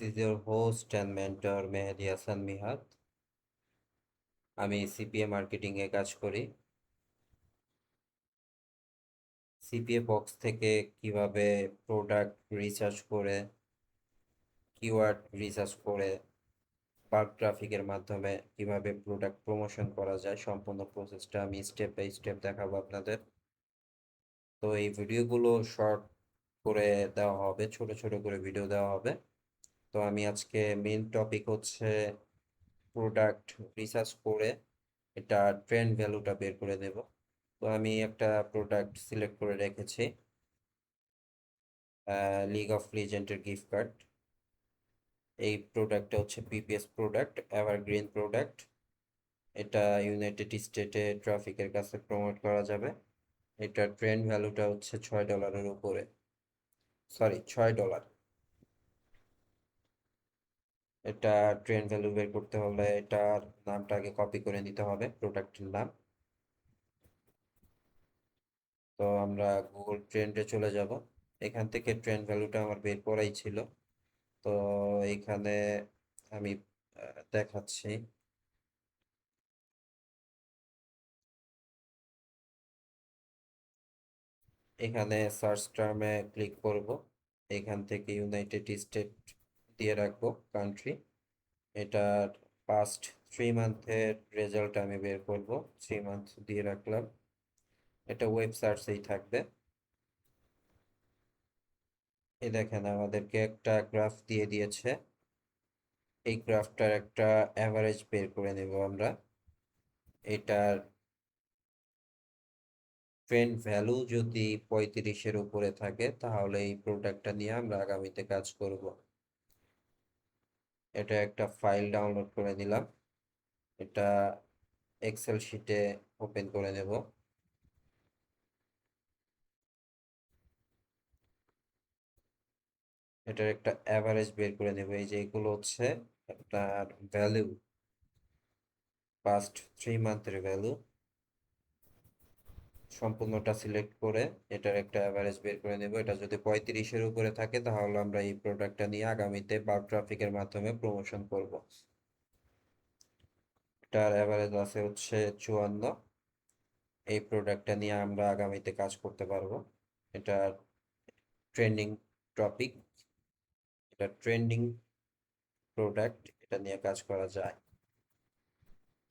This is your host and mentor Mehdi Hasan Mihat. আমি CPA marketing এ কাজ করি। CPA box থেকে কিভাবে প্রোডাক্ট রিসার্চ করে, কিওয়ার্ড রিসার্চ করে, বাল্ক ট্রাফিকের মাধ্যমে কিভাবে প্রোডাক্ট প্রমোশন করা যায়, সম্পূর্ণ প্রসেসটা আমি স্টেপ বাই স্টেপ দেখাবো আপনাদের। তো এই ভিডিওগুলো শর্ট করে দেওয়া হবে, ছোট ছোট করে ভিডিও দেওয়া হবে। তো আমি আজকে মেইন টপিক হচ্ছে প্রোডাক্ট রিসার্চ করে এটা ট্রেন্ড ভ্যালুটা বের করে দেব। তো আমি একটা প্রোডাক্ট সিলেক্ট করে রেখেছি, লিগ অফ লিজেন্ডের গিফট কার্ড। এই প্রোডাক্টটা হচ্ছে পিপিএস প্রোডাক্ট, এভারগ্রিন প্রোডাক্ট। এটা ইউনাইটেড স্টেটে ট্রাফিকের কাছে প্রমোট করা যাবে। এটার ট্রেন্ড ভ্যালুটা হচ্ছে $6 উপরে, সরি $6। এটা ট্রেন্ড ভ্যালু বের করতে হলে এটার নামটা আগে কপি করে নিতে হবে, প্রোডাক্টের নাম। তো আমরা গুগল ট্রেন্ডে চলে যাব। এখান থেকে ট্রেন্ড ভ্যালুটা আমার বের করাই ছিল। তো এইখানে আমি দেখাচ্ছি। এখানে সার্চ টার্মে ক্লিক করব। এখান থেকে ইউনাইটেড স্টেট দিয়ে রাখবো কান্ট্রি। এটার পাস্ট 3 মান্থের রেজাল্ট আমি বের করব। 3 মান্থ দিয়ে রাখলাম। এটা ওয়েব সার্চেই থাকবে। এই দেখেন আমাদেরকে একটা গ্রাফ দিয়ে দিয়েছে। এই গ্রাফটার একটা অ্যাভারেজ বের করে নেব আমরা। এটার ট্রেন্ড ভ্যালু যদি 35-এর উপরে থাকে তাহলে এই প্রোডাক্টটা নিয়ে আমরা আগামীতে কাজ করব। এটা একটা ফাইল ডাউনলোড করে নিলাম। এটা এক্সেল শিটে ওপেন করে নেব। এটার একটা অ্যাভারেজ বের করে নেব। এই যে এগুলো হচ্ছে আপনার ভ্যালু, পাস্ট 3 মান্থের ভ্যালু। সম্পূর্ণটা সিলেক্ট করে এটার একটা অ্যাভারেজ বের করে নেব। এটা যদি 35-এর উপরে থাকে তাহলে আমরা এই প্রোডাক্টটা নিয়ে আগামীতে বাল্ক ট্রাফিকের মাধ্যমে প্রমোশন করব। এটার অ্যাভারেজ আছে হচ্ছে 54। এই প্রোডাক্টটা নিয়ে আমরা আগামীতে কাজ করতে পারবো। এটা ট্রেন্ডিং টপিক, এটা ট্রেন্ডিং প্রোডাক্ট, এটা নিয়ে কাজ করা যায়।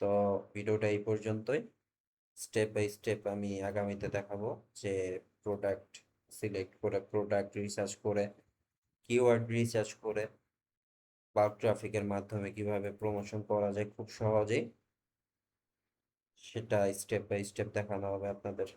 তো ভিডিওটা এই পর্যন্তই। স্টেপ বাই স্টেপ আমি আগামীতে দেখাবো যে প্রোডাক্ট সিলেক্ট করে, প্রোডাক্ট রিসার্চ করে, কিওয়ার্ড রিসার্চ করে বাল্ক ট্রাফিকের মাধ্যমে কিভাবে প্রমোশন করা যায় খুব সহজেই, সেটা স্টেপ বাই স্টেপ দেখানো হবে আপনাদের।